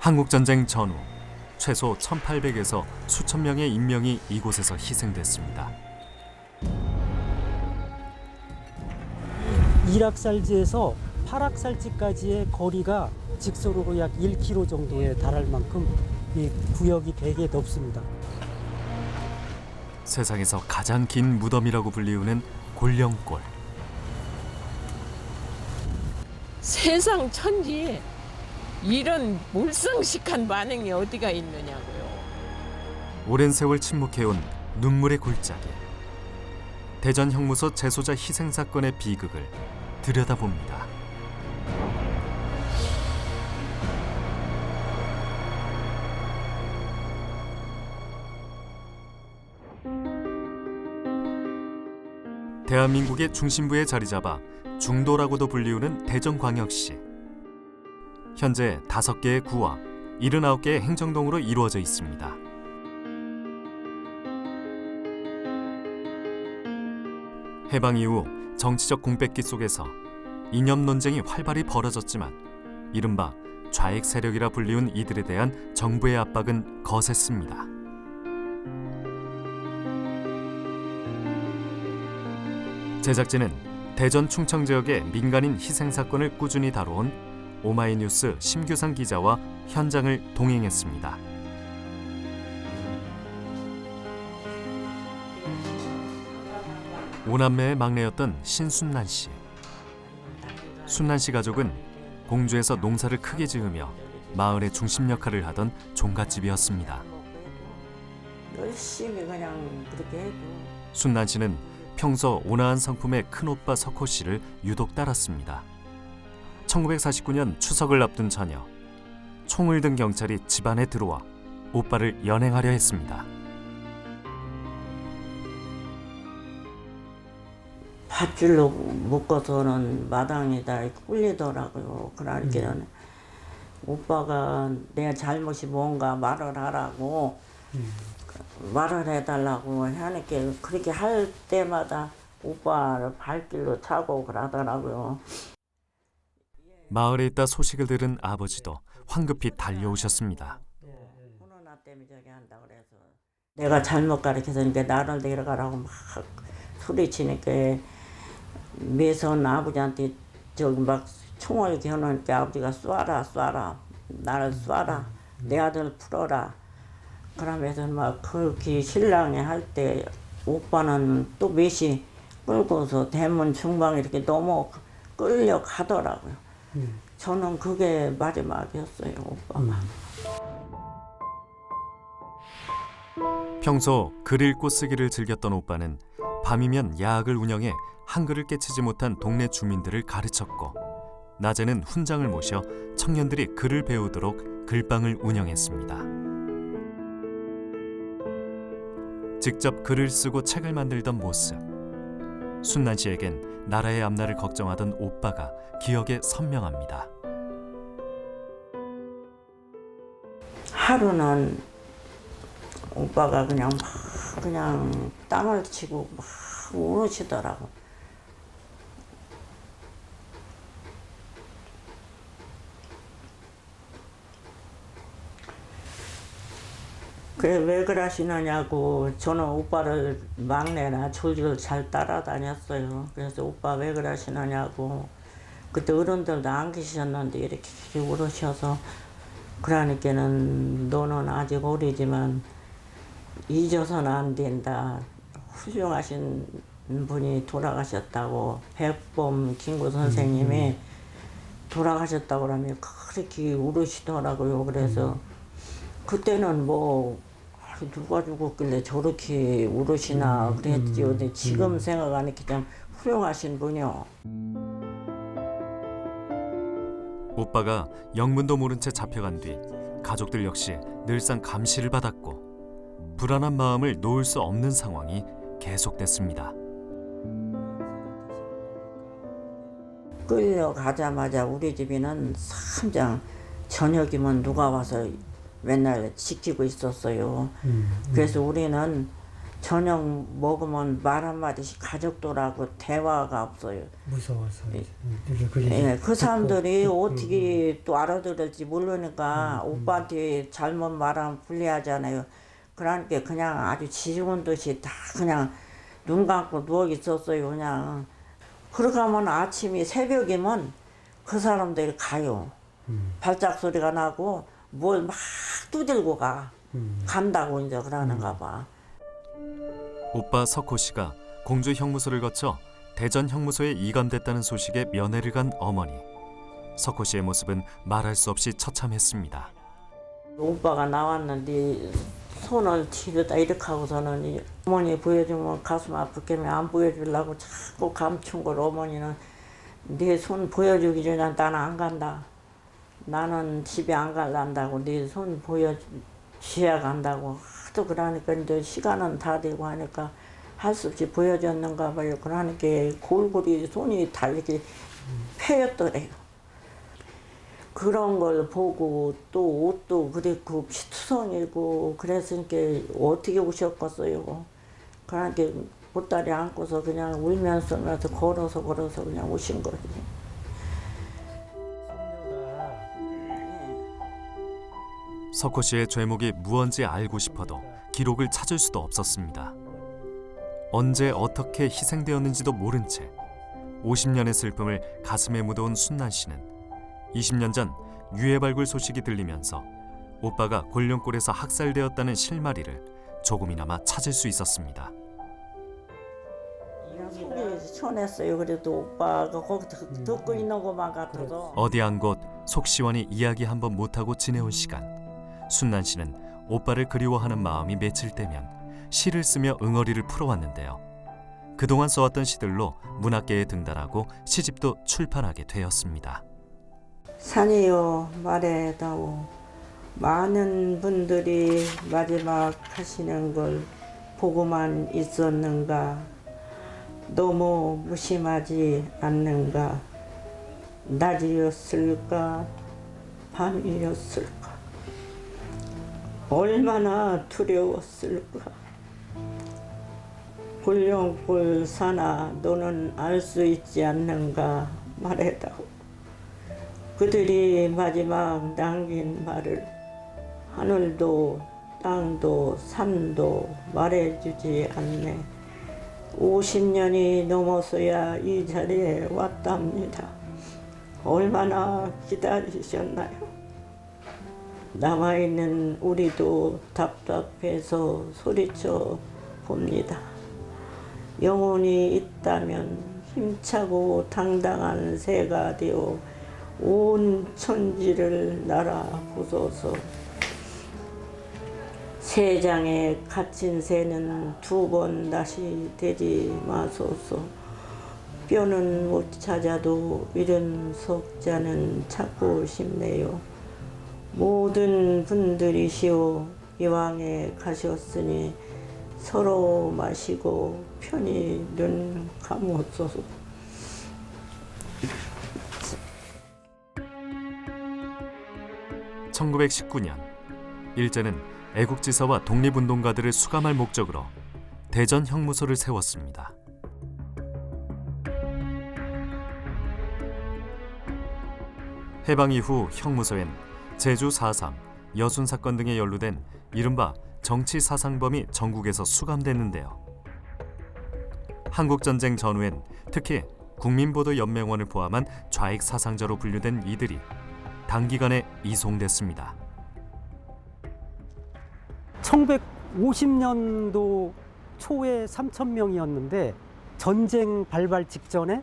한국전쟁 전후 최소 1800에서 수천 명의 인명이 이곳에서 희생됐습니다. 일악살지에서 팔악살지까지의 거리가 직선으로 약 1km 정도에 달할 만큼 이 구역이 되게 넓습니다. 세상에서 가장 긴 무덤이라고 불리우는 골령골. 세상 천지에 이런 몰상식한 반응이 어디가 있느냐고요. 오랜 세월 침묵해온 눈물의 골짜기. 대전 형무소 재소자 희생 사건의 비극을 들여다봅니다. 대한민국의 중심부에 자리 잡아 중도라고도 불리우는 대전광역시. 현재 5개의 구와 79개의 행정동으로 이루어져 있습니다. 해방 이후 정치적 공백기 속에서 이념 논쟁이 활발히 벌어졌지만 이른바 좌익 세력이라 불리운 이들에 대한 정부의 압박은 거셌습니다. 제작진은 대전 충청 지역의 민간인 희생 사건을 꾸준히 다뤄온 오마이뉴스 심규상 기자와 현장을 동행했습니다. 오남매의 막내였던 신순난 씨. 순난 씨 가족은 공주에서 농사를 크게 지으며 마을의 중심 역할을 하던 종갓집이었습니다. 열심히 그냥 그렇게 해도. 순난 씨는 평소 온화한 성품의 큰오빠 석호 씨를 유독 따랐습니다. 1949년 추석을 앞둔 저녁, 총을 든 경찰이 집안에 들어와 오빠를 연행하려 했습니다. 밧줄로 묶어서는 마당에다 이렇게 꿀리더라고요. 그러니까 오빠가 내 잘못이 뭔가 말을 하라고 말을 해달라고 하니까 그렇게 할 때마다 오빠를 발길로 차고 그러더라고요. 마을에 있다 소식을 들은 아버지도 황급히 달려오셨습니다. 코로나 때문에 저기 한다 그래서 내가 잘못 가르쳐서니까 나를 데려가라고 막 소리치니까 매선 아버지한테 저기 막 총을 겨누니까 아버지가 쏴라 나를 쏴라 내 아들 풀어라 그러면서 막 그렇게 신랑이 할 때 오빠는 또 몇이 끌고서 대문 중방에 이렇게 넘어 끌려가더라고요. 저는 그게 마지막이었어요, 오빠가. 평소 글 읽고 쓰기를 즐겼던 오빠는 밤이면 야학을 운영해 한글을 깨치지 못한 동네 주민들을 가르쳤고 낮에는 훈장을 모셔 청년들이 글을 배우도록 글방을 운영했습니다. 직접 글을 쓰고 책을 만들던 모습. 순난 씨에겐 나라의 앞날을 걱정하던 오빠가 기억에 선명합니다. 하루는 오빠가 그냥 땅을 치고 막 우시더라고. 그래 왜 그러시느냐고 저는 오빠를 막내나 줄줄 잘 따라다녔어요. 그래서 오빠 왜 그러시느냐고 그때 어른들도 안 계셨는데 이렇게 울으셔서 그러니까는 너는 아직 어리지만 잊어서는 안 된다. 훌륭하신 분이 돌아가셨다고 백범 김구 선생님이 돌아가셨다고 그러면 그렇게 울으시더라고요. 그래서 그때는 뭐 누가 죽었길래 저렇게 울으시나 그랬지요. 근데 지금 생각하니까 참 훌륭하신 분이요. 오빠가 영문도 모른 채 잡혀간 뒤 가족들 역시 늘상 감시를 받았고 불안한 마음을 놓을 수 없는 상황이 계속됐습니다. 끌려가자마자 우리 집에는 삼장 저녁이면 누가 와서 맨날 지키고 있었어요. 그래서 우리는 저녁 먹으면 말 한마디씩 가족들하고 대화가 없어요. 무서워서. 예, 그 사람들이 어떻게 또 알아들을지 모르니까 오빠한테 잘못 말하면 불리하잖아요. 그러니까 그냥 아주 지죽은 듯이 다 그냥 눈 감고 누워 있었어요. 그냥 그러고 하면 아침이 새벽이면 그 사람들이 가요. 발작 소리가 나고 뭘 막 두들고 간다고 이제 그러는가 봐. 오빠 석호 씨가 공주 형무소를 거쳐 대전 형무소에 이감됐다는 소식에 면회를 간 어머니. 석호 씨의 모습은 말할 수 없이 처참했습니다. 오빠가 나왔는데 손을 뒤로다 이렇게 하고서는 이 어머니 보여주면 가슴 아프겠네. 안 보여주려고 자꾸 감춘 걸 어머니는 네 손 보여주기 전에 나는 안 간다. 나는 집에 안 갈란다고 네 손 보여줘야 간다고 하도 그러니까 이제 시간은 다 되고 하니까 할 수 없이 보여줬는가 봐요. 그러니까 골고루 손이 다 이렇게 패였더래요. 그런 걸 보고 또 옷도 그랬고 피투성이고 그랬으니까 어떻게 오셨겠어요. 그러니까 보따리 안고서 그냥 울면서 걸어서 그냥 오신 거예요. 석호 씨의 죄목이 무언지 알고 싶어도 기록을 찾을 수도 없었습니다. 언제 어떻게 희생되었는지도 모른 채 50년의 슬픔을 가슴에 묻어온 순난 씨는 20년 전 유해 발굴 소식이 들리면서 오빠가 곤룡골에서 학살되었다는 실마리를 조금이나마 찾을 수 있었습니다. 속이 시원했어요. 그래도 오빠가 거기 듣고 있는 것만 같아서. 어디 한 곳 속 시원히 이야기 한번 못하고 지내온 시간. 순난 씨는 오빠를 그리워하는 마음이 맺힐 때면 시를 쓰며 응어리를 풀어왔는데요. 그동안 써왔던 시들로 문학계에 등단하고 시집도 출판하게 되었습니다. 산이요 말해다오. 많은 분들이 마지막 하시는 걸 보고만 있었는가. 너무 무심하지 않는가. 낮이었을까 밤이었을까. 얼마나 두려웠을까. 곤룡골 사나 너는 알 수 있지 않는가 말해다오. 그들이 마지막 남긴 말을 하늘도 땅도 산도 말해주지 않네. 50년이 넘어서야 이 자리에 왔답니다. 얼마나 기다리셨나요? 남아있는 우리도 답답해서 소리쳐 봅니다. 영혼이 있다면 힘차고 당당한 새가 되어 온 천지를 날아보소서. 세장에 갇힌 새는 2번 다시 되지 마소서. 뼈는 못 찾아도 잃은 석자는 찾고 싶네요. 모든 분들이시오 이왕에 가셨으니 서로 마시고 편히 눈 감으소서. (1919년) 일제는 애국지사와 독립운동가들을 수감할 목적으로 대전 형무소를 세웠습니다. 해방 이후 형무소엔 제주 4.3, 여순 사건 등에 연루된 이른바 정치 사상범이 전국에서 수감됐는데요. 한국전쟁 전후엔 특히 국민보도연맹원을 포함한 좌익 사상자로 분류된 이들이 단기간에 이송됐습니다. 1950년도 초에 3,000명이었는데 전쟁 발발 직전에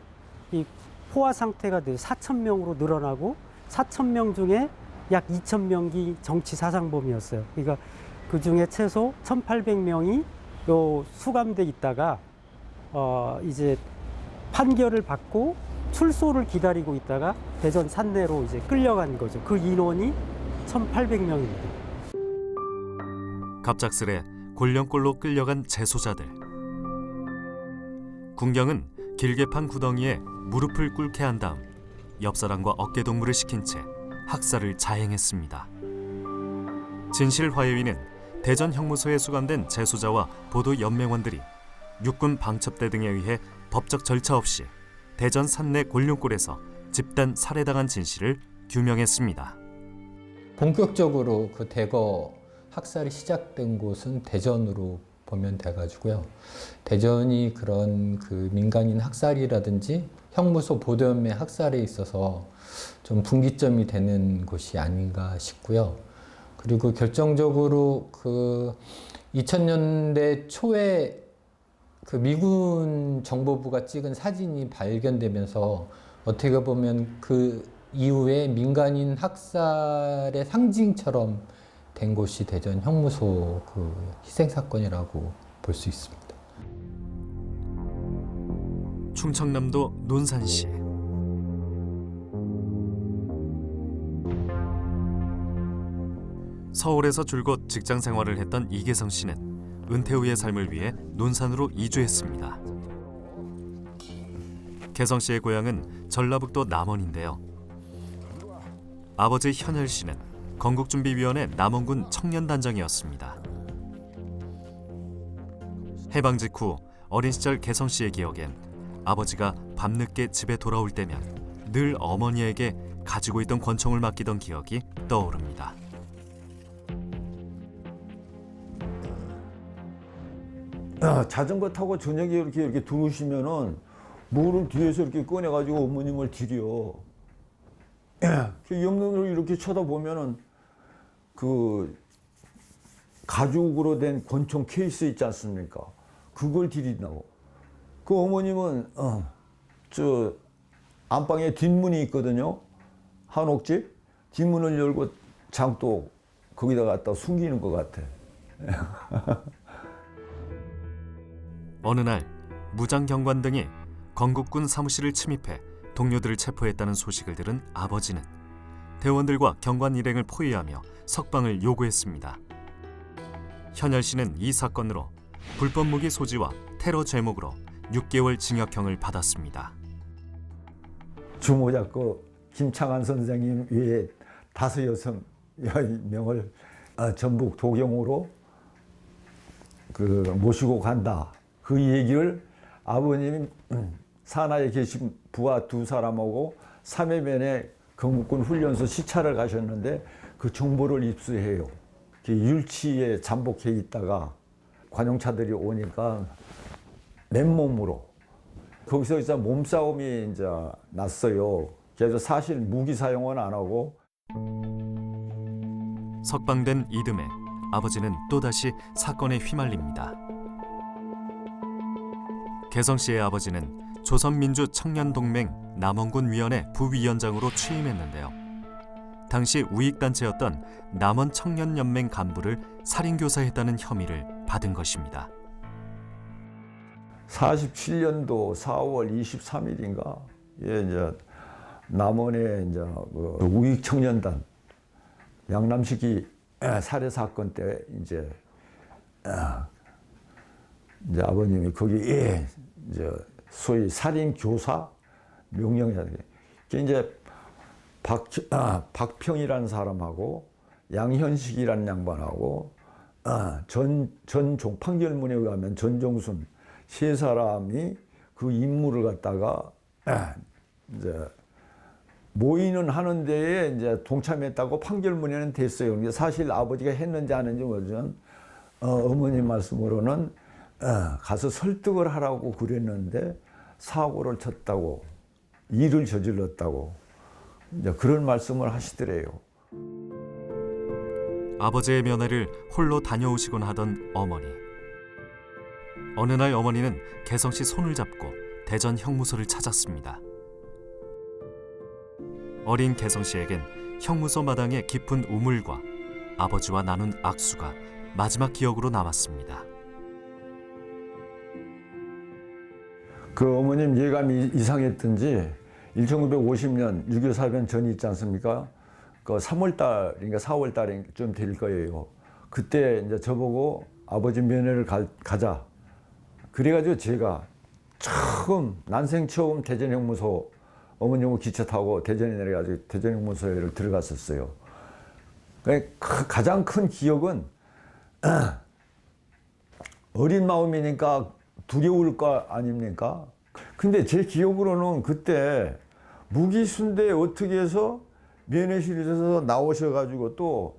이 포화 상태가 돼 4,000명으로 늘어나고 4,000명 중에 약 2,000명이 정치 사상범이었어요. 그러니까 그 중에 최소 1,800명이 수감돼 있다가 이제 판결을 받고 출소를 기다리고 있다가 대전 산내로 이제 끌려간 거죠. 그 인원이 1,800명입니다. 갑작스레 곤룡골로 끌려간 재소자들. 군경은 길게 판 구덩이에 무릎을 꿇게 한 다음 옆사람과 어깨동무를 시킨 채 학살을 자행했습니다. 진실화해위는 대전 형무소에 수감된 재소자와 보도 연맹원들이 육군 방첩대 등에 의해 법적 절차 없이 대전 산내 곤룡골에서 집단 살해당한 진실을 규명했습니다. 본격적으로 그 대거 학살이 시작된 곳은 대전으로 보면 돼가지고요. 대전이 그런 그 민간인 학살이라든지 형무소 보도연맹 학살에 있어서 좀 분기점이 되는 곳이 아닌가 싶고요. 그리고 결정적으로 그 2000년대 초에 그 미군 정보부가 찍은 사진이 발견되면서 어떻게 보면 그 이후에 민간인 학살의 상징처럼 된 곳이 대전 형무소 그 희생 사건이라고 볼 수 있습니다. 충청남도 논산시. 서울에서 줄곧 직장 생활을 했던 이계성 씨는 은퇴 후의 삶을 위해 논산으로 이주했습니다. 개성 씨의 고향은 전라북도 남원인데요. 아버지 현열 씨는 건국준비위원회 남원군 청년단장이었습니다. 해방 직후 어린 시절 개성 씨의 기억엔 아버지가 밤늦게 집에 돌아올 때면 늘 어머니에게 가지고 있던 권총을 맡기던 기억이 떠오릅니다. 자전거 타고 저녁에 이렇게 들어오시면은 물을 뒤에서 이렇게 꺼내가지고 어머님을 드려. 옆눈으로 이렇게 쳐다보면은 그 가죽으로 된 권총 케이스 있지 않습니까? 그걸 드린다고. 그 어머님은 저 안방에 뒷문이 있거든요. 한옥집 뒷문을 열고 장독 거기다 갖다 숨기는 것 같아. 어느 날 무장경관 등이 건국군 사무실을 침입해 동료들을 체포했다는 소식을 들은 아버지는 대원들과 경관 일행을 포위하며 석방을 요구했습니다. 현열 씨는 이 사건으로 불법 무기 소지와 테러 죄목으로 6개월 징역형을 받았습니다. 주모 작고 김창한 선생님 외에 5, 6명을 전북 도경으로 모시고 간다. 그 얘기를 아버님이 산하에 계신 부하 2사람하고 3회면에 건국군 훈련소 시찰을 가셨는데 그 정보를 입수해요. 율치에 잠복해 있다가 관용차들이 오니까 맨몸으로 거기서 이제 몸싸움이 이제 났어요. 그래서 사실 무기 사용은 안 하고. 석방된 이듬해 아버지는 또다시 사건에 휘말립니다. 개성 씨의 아버지는 조선민주청년동맹 남원군위원회 부위원장으로 취임했는데요. 당시 우익단체였던 남원청년연맹 간부를 살인교사했다는 혐의를 받은 것입니다. 47년도 4월 23일인가 이제 남원의 이제 우익청년단 양남식이 살해 사건 때 이제 아버님이 거기에 이제 소위 살인 교사 명령해야 돼. 이제 박평이라는 사람하고 양현식이라는 양반하고 전종 판결문에 의하면 전종순 3사람이 그 임무를 갖다가 이제 모의는 하는 데에 이제 동참했다고 판결문에는 됐어요. 근데 사실 아버지가 했는지 안 했는지 모르지만 어머님 말씀으로는 가서 설득을 하라고 그랬는데 사고를 쳤다고, 일을 저질렀다고 이제 그런 말씀을 하시더래요. 아버지의 면회를 홀로 다녀오시곤 하던 어머니. 어느 날 어머니는 개성 씨 손을 잡고 대전 형무소를 찾았습니다. 어린 개성 씨에겐 형무소 마당의 깊은 우물과 아버지와 나눈 악수가 마지막 기억으로 남았습니다. 그 어머님 예감이 이상했던지 1950년 6.25 사변 전이 있지 않습니까? 그 3월달인가 4월달쯤 될 거예요. 그때 이제 저보고 아버지 면회를 가자. 그래가지고 제가 난생 처음 대전형무소 어머님하고 기차 타고 대전에 내려가지고 대전형무소에 들어갔었어요. 가장 큰 기억은 어린 마음이니까 두려울 거 아닙니까? 근데 제 기억으로는 그때 무기순대 어떻게 해서 면회실에서 나오셔가지고 또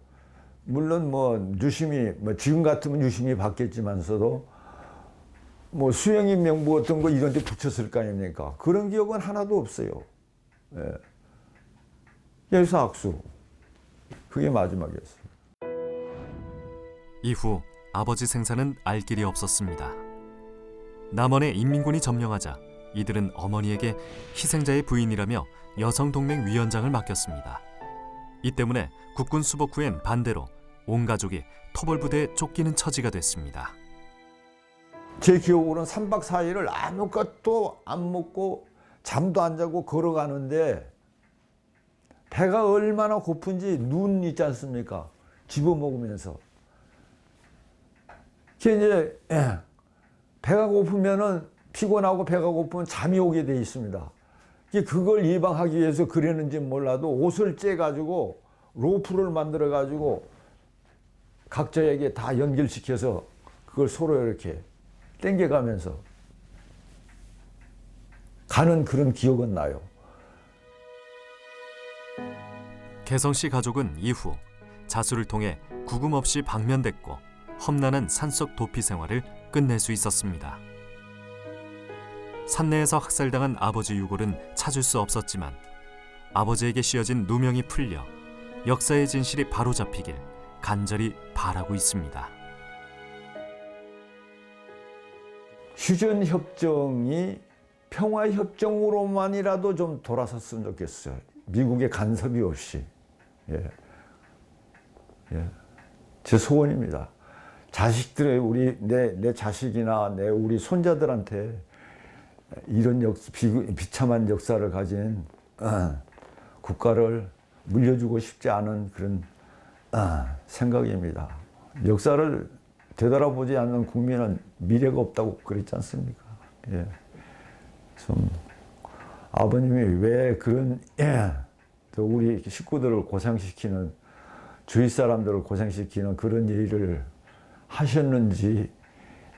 물론 뭐 유심히 뭐 지금 같으면 유심히 받겠지만서도 뭐 수행인 명부 어떤 거 이런 데 붙였을 거 아닙니까? 그런 기억은 하나도 없어요. 예. 여기서 악수. 그게 마지막이었어요. 이후 아버지 생사는 알 길이 없었습니다. 남원의 인민군이 점령하자 이들은 어머니에게 희생자의 부인이라며 여성동맹위원장을 맡겼습니다. 이 때문에 국군 수복 후엔 반대로 온 가족이 토벌부대에 쫓기는 처지가 됐습니다. 제 기억으로는 3박 4일을 아무것도 안 먹고 잠도 안 자고 걸어가는데 배가 얼마나 고픈지 눈 있지 않습니까? 집어먹으면서. 이제 배가 고프면은 피곤하고 배가 고프면 잠이 오게 돼 있습니다. 그걸 예방하기 위해서 그랬는지 몰라도 옷을 째가지고 로프를 만들어가지고 각자에게 다 연결시켜서 그걸 서로 이렇게 당겨가면서 가는 그런 기억은 나요. 개성씨 가족은 이후 자수를 통해 구금 없이 방면됐고 험난한 산속 도피 생활을 끝낼 수 있었습니다. 산내에서 학살당한 아버지 유골은 찾을 수 없었지만 아버지에게 씌어진 누명이 풀려 역사의 진실이 바로잡히길 간절히 바라고 있습니다. 휴전협정이 평화협정으로만이라도 좀 돌아섰으면 좋겠어요. 미국의 간섭이 없이. 예. 제 소원입니다. 자식들의 내 자식이나 우리 손자들한테 이런 비참한 역사를 가진 국가를 물려주고 싶지 않은 그런 생각입니다. 역사를 되돌아보지 않는 국민은 미래가 없다고 그랬지 않습니까? 예. 좀 아버님이 왜 그런 우리 식구들을 고생시키는 주위 사람들을 고생시키는 그런 일을 하셨는지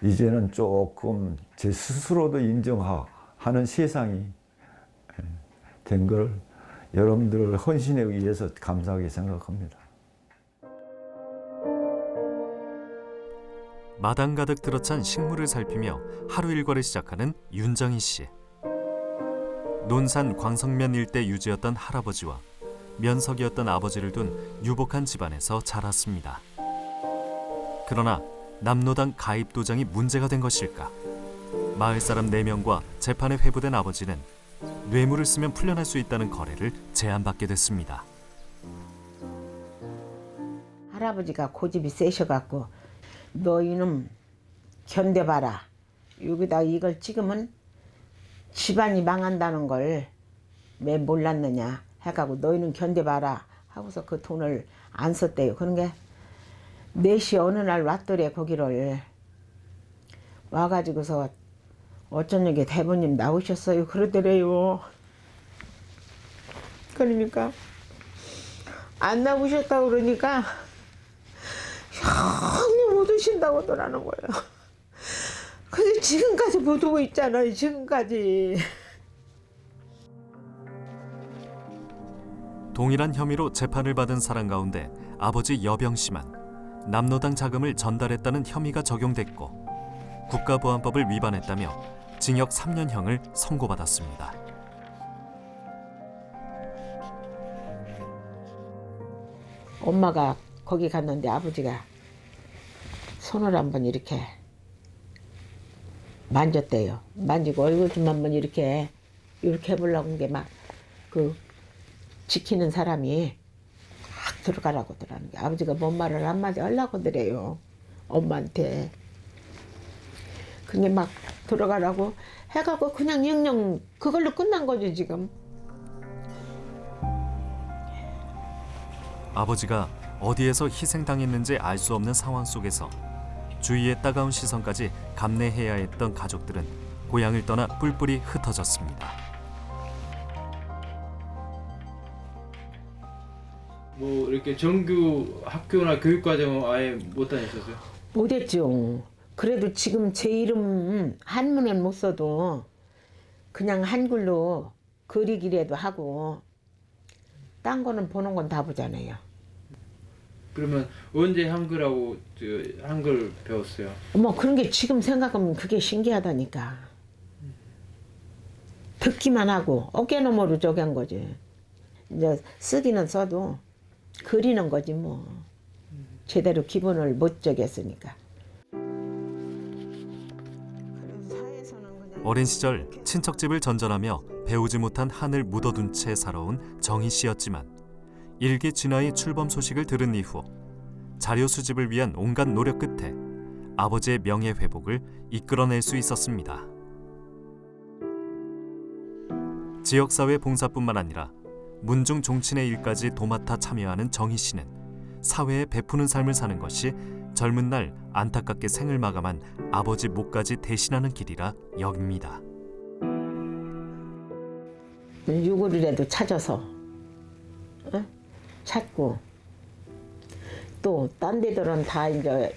이제는 조금 제 스스로도 인정하는 세상이 된 걸 여러분들 헌신에 의해서 감사하게 생각합니다. 마당 가득 들어찬 식물을 살피며 하루 일과를 시작하는 윤정희 씨. 논산 광성면 일대 유지였던 할아버지와 면석이었던 아버지를 둔 유복한 집안에서 자랐습니다. 그러나 남로당 가입 도장이 문제가 된 것일까? 마을 사람 4명과 재판에 회부된 아버지는 뇌물을 쓰면 풀려날 수 있다는 거래를 제안받게 됐습니다. 할아버지가 고집이 세셔갖고 너 이놈 견뎌봐라. 여기다 이걸 찍으면 집안이 망한다는 걸 왜 몰랐느냐 해가지고 너희는 견뎌봐라 하고서 그 돈을 안 썼대요. 그런 게 4시 어느 날 왔더래. 거기를 와가지고서 어쩌냐게 대부님 나오셨어요 그러더래요. 그러니까 안 나오셨다고 그러니까 형님 못 오신다고 하더라는 거예요. 근데 지금까지 못 오고 있잖아요. 지금까지. 동일한 혐의로 재판을 받은 사람 가운데 아버지 여병 씨만 남로당 자금을 전달했다는 혐의가 적용됐고 국가보안법을 위반했다며 징역 3년형을 선고받았습니다. 엄마가 거기 갔는데 아버지가 손을 한번 이렇게 만졌대요. 만지고 얼굴 좀 한번 이렇게 해보려고 한 게 막 그 지키는 사람이 막 들어가라고 하더라는 게 아버지가 뭔 말을 한마디 하려고 하더래요. 엄마한테. 그게 막 들어가라고 해갖고 그냥 영영 그걸로 끝난 거죠 지금. 아버지가 어디에서 희생당했는지 알 수 없는 상황 속에서 주위의 따가운 시선까지 감내해야 했던 가족들은 고향을 떠나 뿔뿔이 흩어졌습니다. 뭐 이렇게 정규 학교나 교육과정 아예 못 다녔었어요? 못했죠. 그래도 지금 제 이름 한문은 못 써도 그냥 한글로 그리기라도 하고 딴 거는 보는 건 다 보잖아요. 그러면 언제 한글하고 한글 배웠어요? 뭐 그런 게 지금 생각하면 그게 신기하다니까. 듣기만 하고 어깨너머로 저기 한 거지. 이제 쓰기는 써도 그리는 거지 뭐. 제대로 기본을 못 적였으니까. 어린 시절 친척집을 전전하며 배우지 못한 한을 묻어둔 채 살아온 정희 씨였지만 일기 진화의 출범 소식을 들은 이후 자료 수집을 위한 온갖 노력 끝에 아버지의 명예 회복을 이끌어낼 수 있었습니다. 지역사회 봉사뿐만 아니라 문중 종친의 일까지 도맡아 참여하는 정희 씨는 사회에 베푸는 삶을 사는 것이 젊은 날 안타깝게 생을 마감한 아버지 몫까지 대신하는 길이라 여깁니다. 유골이라도 찾아서 찾고 또 딴 데들은 다 이제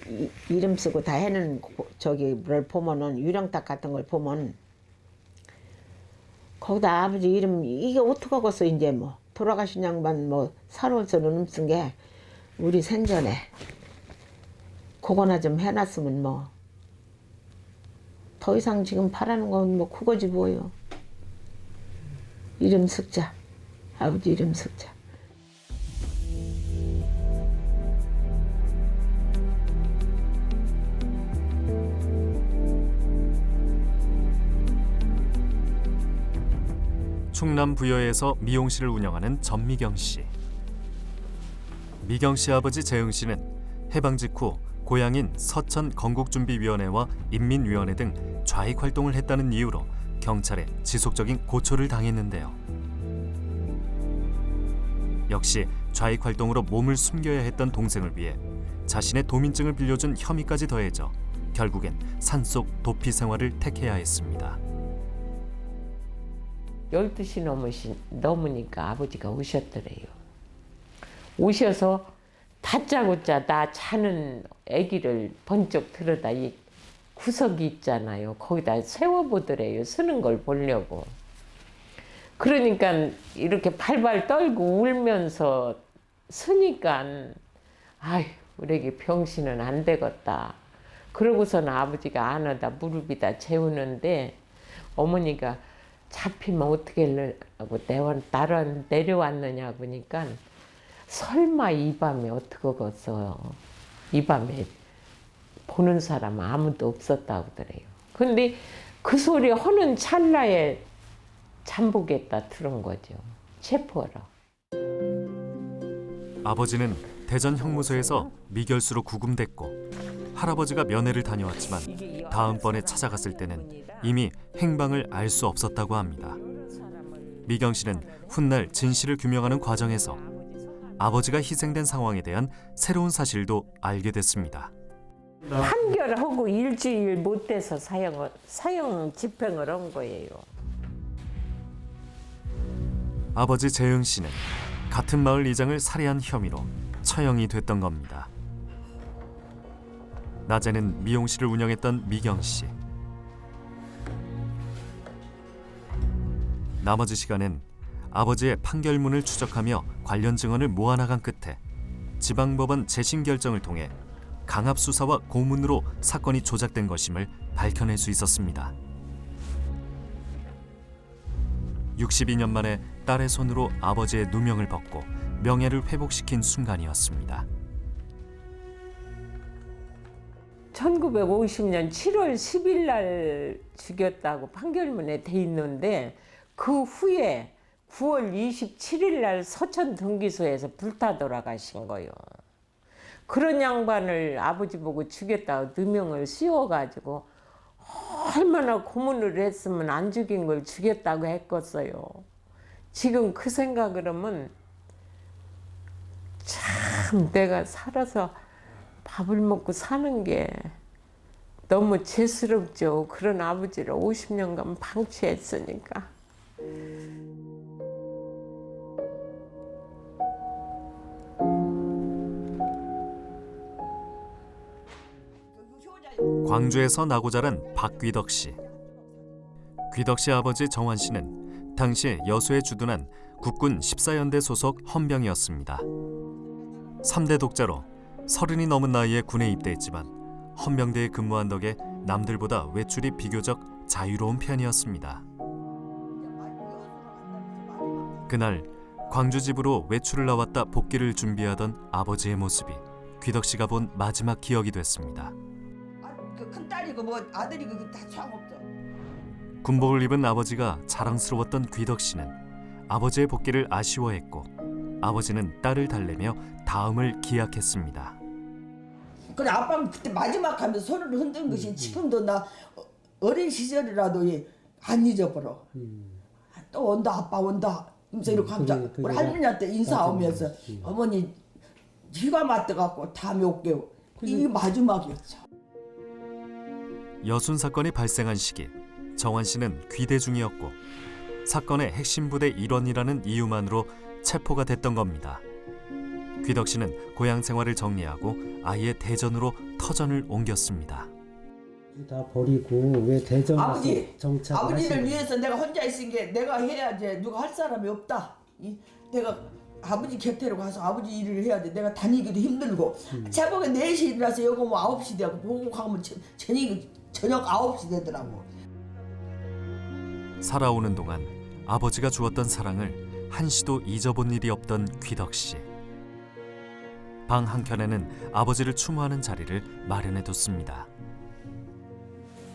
이름 쓰고 다 해는 저기를 보면은 유령탁 같은 걸 보면 거기다 아버지 이름 이게 어떡하겠어 이제 뭐 돌아가신 양반 뭐 살아서는 쓴 게 우리 생전에 그거나 좀 해놨으면 뭐 더 이상 지금 바라는 건 뭐 그거지 뭐요. 이름 섞자. 아버지 이름 섞자. 충남 부여에서 미용실을 운영하는 전미경 씨. 미경 씨 아버지 재흥 씨는 해방 직후 고향인 서천 건국준비위원회와 인민위원회 등 좌익 활동을 했다는 이유로 경찰에 지속적인 고초를 당했는데요. 역시 좌익 활동으로 몸을 숨겨야 했던 동생을 위해 자신의 도민증을 빌려준 혐의까지 더해져 결국엔 산속 도피 생활을 택해야 했습니다. 12시 넘으니까 아버지가 오셨더래요. 오셔서 다짜고짜 나 자는 아기를 번쩍 들어다 이 구석이 있잖아요. 거기다 세워보더래요. 쓰는 걸 보려고. 그러니까 이렇게 발발 떨고 울면서 쓰니까 아휴 우리 애기 병신은 안 되겠다. 그러고서는 아버지가 안아다 무릎이다 재우는데 어머니가 잡히면 어떻게 하고 내려왔느냐 보니까 설마 이 밤에 어떡하겠어요. 이 밤에 보는 사람 아무도 없었다고 그래요. 근데 그 소리 하는 찰나에 잠복했다 들은 거죠. 체포하러. 아버지는 대전 형무소에서 미결수로 구금됐고 할아버지가 면회를 다녀왔지만 다음번에 찾아갔을 때는 이미 행방을 알 수 없었다고 합니다. 미경 씨는 훗날 진실을 규명하는 과정에서 아버지가 희생된 상황에 대한 새로운 사실도 알게 됐습니다. 판결하고 일주일 못 돼서 사형 집행을 한 거예요. 아버지 재흥 씨는 같은 마을 이장을 살해한 혐의로 처형이 됐던 겁니다. 낮에는 미용실을 운영했던 미경 씨. 나머지 시간엔 아버지의 판결문을 추적하며 관련 증언을 모아나간 끝에 지방법원 재심 결정을 통해 강압 수사와 고문으로 사건이 조작된 것임을 밝혀낼 수 있었습니다. 62년 만에 딸의 손으로 아버지의 누명을 벗고 명예를 회복시킨 순간이었습니다. 1950년 7월 10일 날 죽였다고 판결문에 돼 있는데 그 후에 9월 27일 날 서천 등기소에서 불타 돌아가신 거예요. 그런 양반을 아버지 보고 죽였다고 누명을 씌워가지고 얼마나 고문을 했으면 안 죽인 걸 죽였다고 했겠어요. 지금 그 생각을 하면 참 내가 살아서 밥을 먹고 사는 게 너무 죄스럽죠. 그런 아버지를 50년간 방치했으니까. 광주에서 나고 자란 박귀덕 씨. 귀덕 씨 아버지 정환 씨는 당시 여수에 주둔한 국군 14연대 소속 헌병이었습니다. 3대 독자로 30이 넘은 나이에 군에 입대했지만 헌병대에 근무한 덕에 남들보다 외출이 비교적 자유로운 편이었습니다. 그날 광주 집으로 외출을 나왔다 복귀를 준비하던 아버지의 모습이 귀덕 씨가 본 마지막 기억이 됐습니다. 큰 딸이고 뭐 아들이고 다 소용없어. 군복을 입은 아버지가 자랑스러웠던 귀덕 씨는 아버지의 복귀를 아쉬워했고 아버지는 딸을 달래며 다음을 기약했습니다. 그래 아빠는 그때 마지막 하면서 손을 흔든 것이 지금도 나 어린 시절이라도 안 잊어버려. 또 온다 아빠 온다. 이러면서 이렇게 하면서 우리 할머니한테 인사하면서 어머니 휘가 맞대갖고 다음에 올게요. 이게 마지막이었죠. 여순 사건이 발생한 시기 정환 씨는 귀대 중이었고 사건의 핵심 부대 일원이라는 이유만으로 체포가 됐던 겁니다. 귀덕 씨는 고향 생활을 정리하고 아예 대전으로 터전을 옮겼습니다. 다 버리고 왜 대전에서 아버지, 정착을 아버지를 하시고. 위해서 내가 혼자 있은 게 내가 해야지. 누가 할 사람이 없다. 내가 아버지 곁에로 가서 아버지 일을 해야 돼. 내가 다니기도 힘들고 새벽에 4시 일어나서 여기 오면 9시 되고 보고 가면 저녁 9시 되더라고. 살아오는 동안 아버지가 주었던 사랑을 한시도 잊어본 일이 없던 귀덕 씨. 방 한켠에는 아버지를 추모하는 자리를 마련해뒀습니다.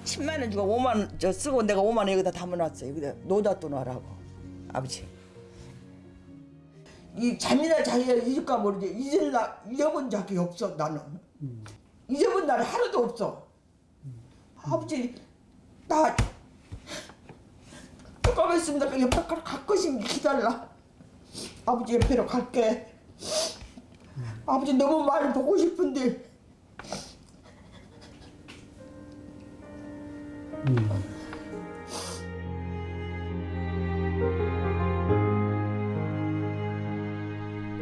10만 원 주고 5만 원 저 쓰고 내가 5만 원 여기다 담아놨어. 여기다 노잣돈 하라고 아버지. 이 잠이나 자기가 잊을까 모르지 잊어본 적이 없어 나는. 잊어본 날이 하루도 없어. 아버지 나 가만 있습니다. 그 옆에 갈 것인지 기다려. 아버지 옆에로 갈게. 아버지 너무 많이 보고 싶은데.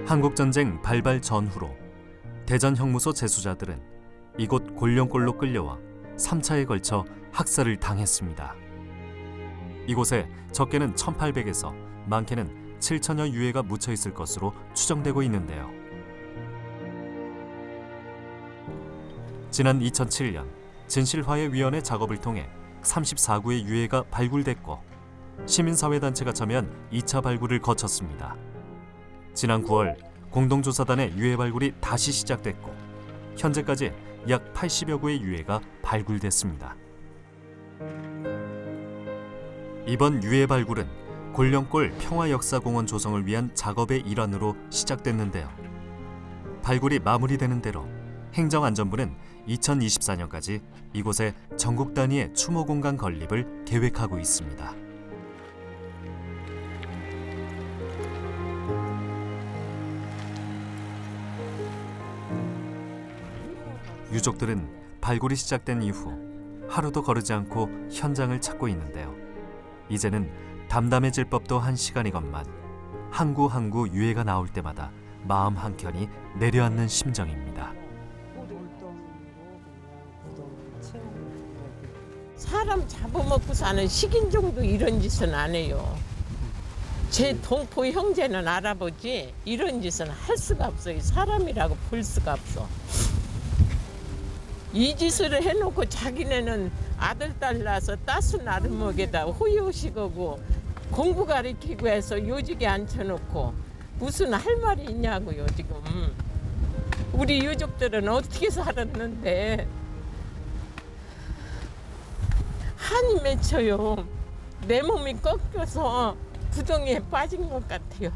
한국전쟁 발발 전후로 대전 형무소 재수자들은 이곳 곤령골로 끌려와 3차에 걸쳐 학살을 당했습니다. 이곳에 적게는 1800에서 많게는 7000여 유해가 묻혀 있을 것으로 추정되고 있는데요. 지난 2007년 진실화해위원회 작업을 통해 34구의 유해가 발굴됐고 시민사회단체가 참여한 2차 발굴을 거쳤습니다. 지난 9월 공동조사단의 유해 발굴이 다시 시작됐고 현재까지 약 80여 구의 유해가 발굴됐습니다. 이번 유해 발굴은 곤령골 평화역사공원 조성을 위한 작업의 일환으로 시작됐는데요. 발굴이 마무리되는 대로 행정안전부는 2024년까지 이곳에 전국 단위의 추모 공간 건립을 계획하고 있습니다. 유족들은 발굴이 시작된 이후 하루도 거르지 않고 현장을 찾고 있는데요. 이제는 담담해질 법도 한 시간이건만 한 구 한 구 유해가 나올 때마다 마음 한켠이 내려앉는 심정입니다. 사람 잡아먹고 사는 식인종도 이런 짓은 안 해요. 제 동포 형제는 알아보지 이런 짓은 할 수가 없어요. 사람이라고 볼 수가 없어. 이 짓을 해놓고 자기네는 아들 딸 낳아서 따순 아르먹에다 호요시거고 공부 가르치고 해서 요직에 앉혀놓고 무슨 할 말이 있냐고요 지금. 우리 유족들은 어떻게 살았는데 한이 맺혀요. 내 몸이 꺾여서 구덩이에 빠진 것 같아요.